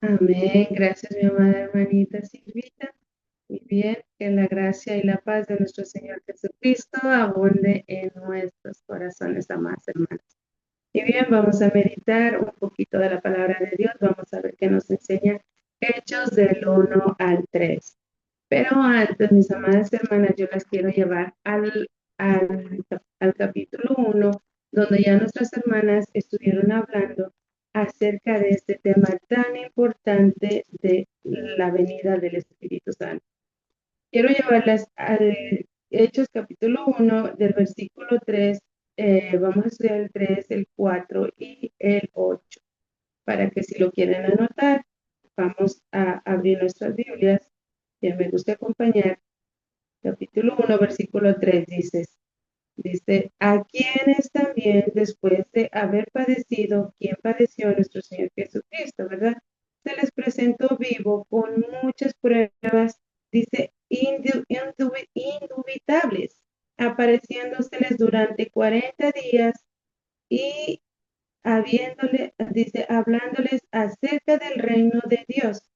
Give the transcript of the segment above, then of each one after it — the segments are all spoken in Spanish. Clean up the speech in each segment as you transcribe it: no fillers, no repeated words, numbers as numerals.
Amén. Gracias, mi amada hermanita Silvita. Y bien, que la gracia y la paz de nuestro Señor Jesucristo abunde en nuestros corazones, amadas hermanas. Y bien, vamos a meditar un poquito de la palabra de Dios. Vamos a ver qué nos enseña Hechos del 1 al 3. Pero antes, mis amadas hermanas, yo las quiero llevar al capítulo 1, donde ya nuestras hermanas estuvieron hablando acerca de este tema tan importante de la venida del Espíritu Santo. Quiero llevarlas al Hechos capítulo 1 del versículo 3. Vamos a estudiar el 3, el 4 y el 8, para que si lo quieren anotar, vamos a abrir nuestras Biblias. Quien me gusta acompañar, capítulo 1, versículo 3, dice, a quienes también después de haber padecido, quien padeció nuestro Señor Jesucristo, ¿verdad? Se les presentó vivo con muchas pruebas, dice, indubitables, apareciéndoseles durante 40 días y hablándoles acerca del reino de Dios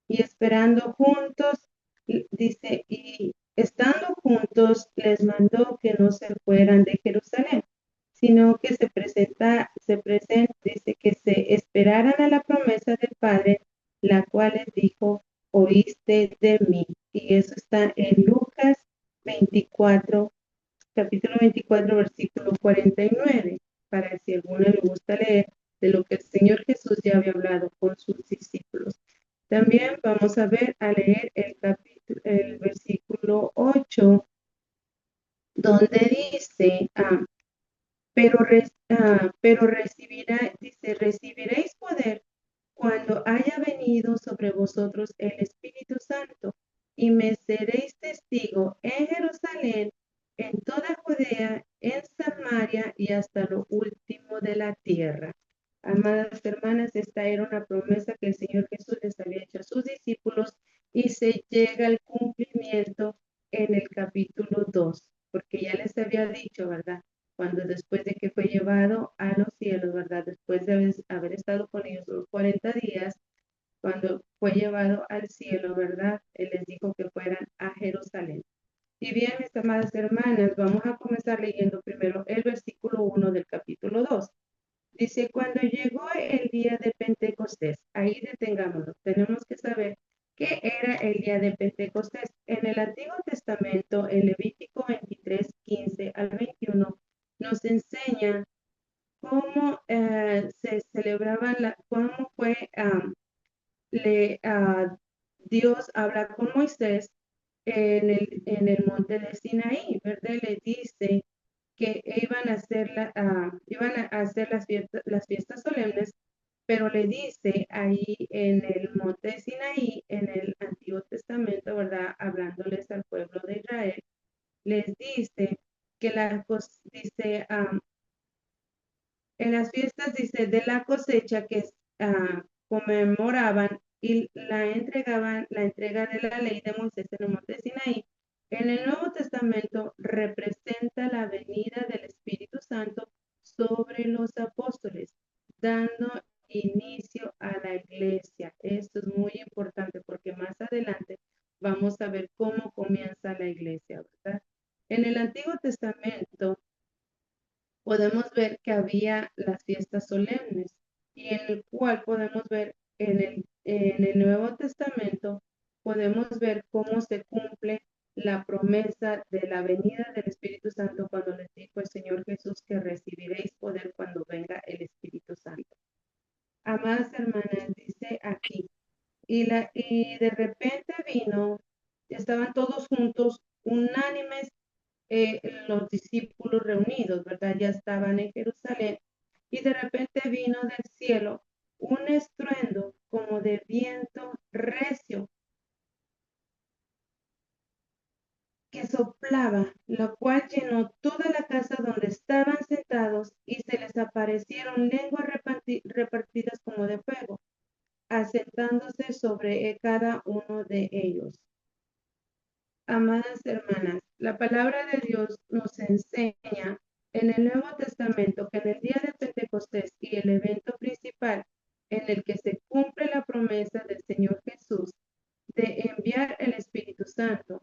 y esperando juntos, dice, y estando juntos les mandó que no se fueran de Jerusalén, sino que dice que se esperaran a la promesa del Padre, la cual les dijo, oíste de mí. Y eso está en Lucas 24, capítulo 24, versículo 49, para si a alguno le gusta leer de lo que el Señor Jesús ya había hablado con sus discípulos. También vamos a leer el versículo 8, donde dice, pero recibiréis poder cuando haya venido sobre vosotros el Espíritu Santo, y me seréis testigo en Jerusalén, en toda Judea, en Samaria y hasta lo último de la tierra. Amadas hermanas, esta era una promesa que el Señor Jesús les había hecho a sus discípulos y se llega al cumplimiento en el capítulo 2, porque ya les había dicho, ¿verdad? Cuando después de que fue llevado a los cielos, ¿verdad? Después de haber estado con ellos los 40 días, cuando fue llevado al cielo, ¿verdad? Él les dijo que fueran a Jerusalén. Y bien, mis amadas hermanas, vamos a comenzar leyendo primero el versículo 1 del capítulo 2. Dice, cuando llegó el día de Pentecostés, ahí detengámonos, tenemos que saber qué era el día de Pentecostés. En el Antiguo Testamento, en Levítico 23, 15 al 21, nos enseña cómo se celebraban, cómo fue, Dios habla con Moisés en el monte de Sinaí, ¿verdad? Le dice que iban a hacer las fiestas solemnes, pero le dice ahí en el monte de Sinaí, en el Antiguo Testamento, ¿verdad? Hablándoles al pueblo de Israel, les dice que dice, en las fiestas, dice, de la cosecha que conmemoraban y la entrega de la ley de Moisés en el monte Sinaí, en el Nuevo Testamento representa la venida del Espíritu Santo sobre los apóstoles, dando inicio a la iglesia. Esto es muy importante porque más adelante vamos a ver cómo comienza la iglesia, ¿verdad? En el Antiguo Testamento podemos ver que había las fiestas solemnes y en el cual podemos ver en el Nuevo Testamento, podemos ver cómo se cumple la promesa de la venida del Espíritu Santo cuando les dijo el Señor Jesús que recibiréis poder cuando venga el Espíritu Santo. Amadas hermanas, dice aquí, y de repente estaban todos juntos, unánimes, los discípulos reunidos, ¿verdad? Ya estaban en Jerusalén y de repente vino del cielo un estruendo como de viento recio que soplaba, lo cual llenó toda la casa donde estaban sentados y se les aparecieron lenguas repartidas como de fuego, asentándose sobre cada uno de ellos. Amadas hermanas, la palabra de Dios nos enseña en el Nuevo Testamento que en el día de Pentecostés y el evento principal en el que se cumple la promesa del Señor Jesús de enviar el Espíritu Santo.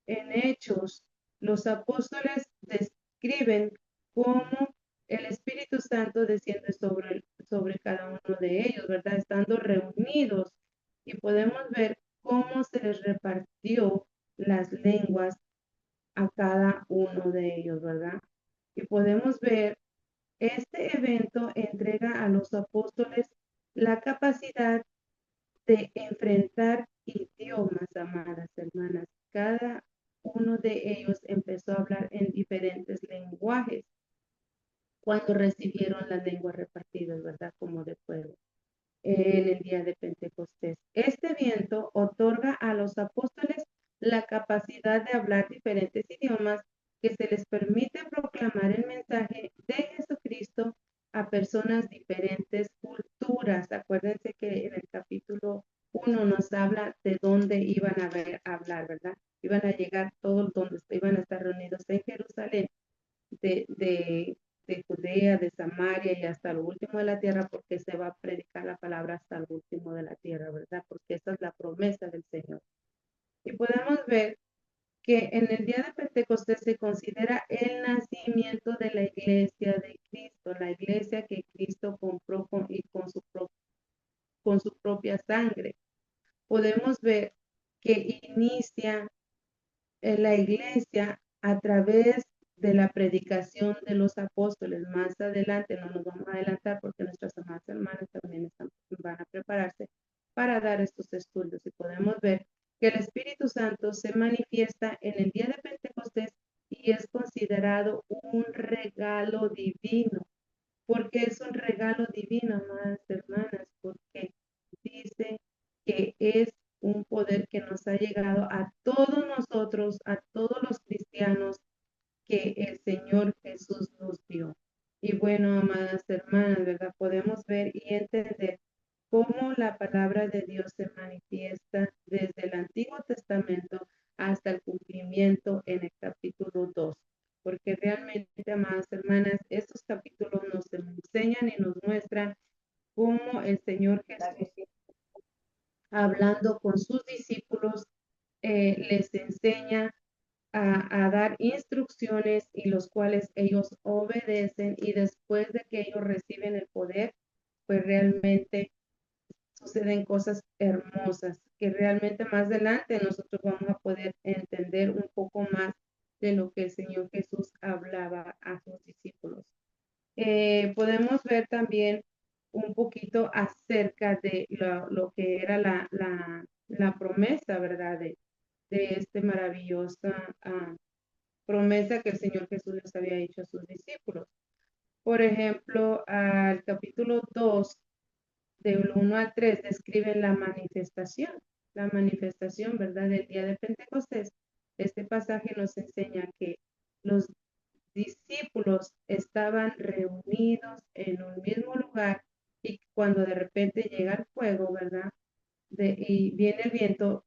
En Hechos, los apóstoles describen cómo el Espíritu Santo desciende sobre cada uno de ellos, ¿verdad? Estando reunidos, y podemos ver cómo se les repartió las lenguas a cada uno de ellos, ¿verdad? Y podemos ver, este evento entrega a los apóstoles la capacidad de enfrentar idiomas, amadas hermanas. Cada uno de ellos empezó a hablar en diferentes lenguajes cuando recibieron las lenguas repartidas, ¿verdad? Como de fuego en el día de Pentecostés. Este viento otorga a los apóstoles la capacidad de hablar diferentes idiomas que se les permite proclamar el mensaje de Jesucristo a personas diferentes culturas. Acuérdense que en el capítulo 1 nos habla de dónde iban a hablar, ¿verdad? Iban a llegar todos donde iban a estar reunidos en Jerusalén, de, de, de Judea, de Samaria y hasta lo último de la tierra, porque se va a predicar la palabra hasta lo último de la tierra, ¿verdad? Porque esa es la promesa del Señor. Y podemos ver que en el día de Pentecostés se considera el nacimiento de la iglesia de Cristo, la iglesia que Cristo compró con su propia sangre. Podemos ver que inicia la iglesia a través de la predicación de los apóstoles. Más adelante, no nos vamos a adelantar porque nuestras amadas hermanas también van a prepararse para dar estos estudios, y podemos ver que el Espíritu Santo se manifiesta en el día de Pentecostés y es considerado un regalo divino. Porque es un regalo divino, amadas hermanas, porque dice que es un poder que nos ha llegado a todos nosotros, a todos los cristianos, que el Señor Jesús nos dio. Y bueno, amadas hermanas, ¿verdad? Podemos ver y entender cómo la palabra de Dios se manifiesta desde el Antiguo Testamento hasta el cumplimiento en el capítulo 2. Porque realmente, amadas hermanas, estos capítulos nos enseñan y nos muestran cómo el Señor Jesús, hablando con sus discípulos, les enseña a dar instrucciones, y los cuales ellos obedecen, y después de que ellos reciben el poder, pues realmente suceden cosas hermosas que realmente más adelante nosotros vamos a poder entender un poco más de lo que el Señor Jesús hablaba a sus discípulos. Podemos ver también un poquito acerca de lo que era la promesa, ¿verdad? De esta maravillosa promesa que el Señor Jesús les había hecho a sus discípulos. Por ejemplo, al capítulo 2, del 1 al 3, describen la manifestación, ¿verdad? Del día de Pentecostés. Este pasaje nos enseña que los discípulos estaban reunidos en un mismo lugar, y cuando de repente llega el fuego, ¿verdad? Y viene el viento,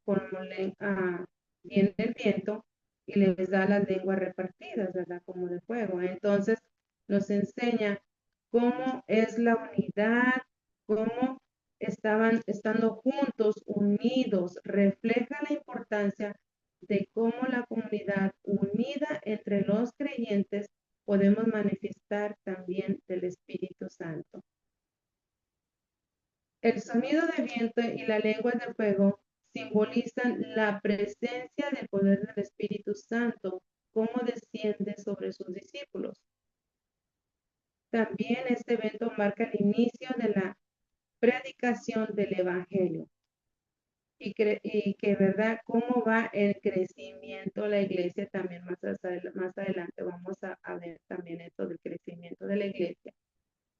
viene el viento y les da las lenguas repartidas, ¿verdad? Como de fuego. Entonces nos enseña cómo es la unidad, cómo estaban estando juntos, unidos, refleja la importancia de cómo la comunidad unida entre los creyentes podemos manifestar también del Espíritu Santo. El sonido de viento y la lengua de fuego simbolizan la presencia del poder del Espíritu Santo, como desciende sobre sus discípulos. También este evento marca el inicio de la predicación del Evangelio. Y que, ¿verdad? ¿Cómo va el crecimiento de la iglesia? También más adelante vamos a ver también esto del crecimiento de la iglesia.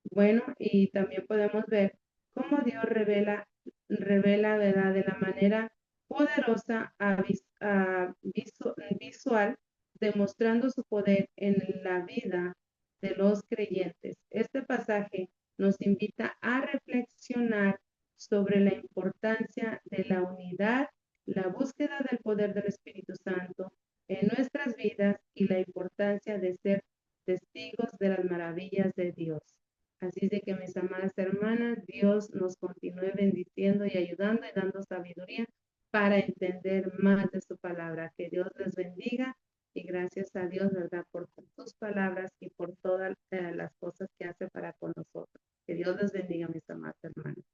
Bueno, y también podemos ver cómo Dios revela, ¿verdad? De la manera poderosa visual, demostrando su poder en la vida de los creyentes. Este pasaje nos invita a reflexionar sobre la importancia de la unidad, la búsqueda del poder del Espíritu Santo en nuestras vidas, y la importancia de ser testigos de las maravillas de Dios. Así de que, mis amadas hermanas, Dios nos continúe bendiciendo y ayudando y dando sabiduría para entender más de su palabra. Que Dios les bendiga y gracias a Dios, ¿verdad? Por sus palabras y por todas las cosas que hace para con nosotros. Que Dios les bendiga, mis amados hermanos.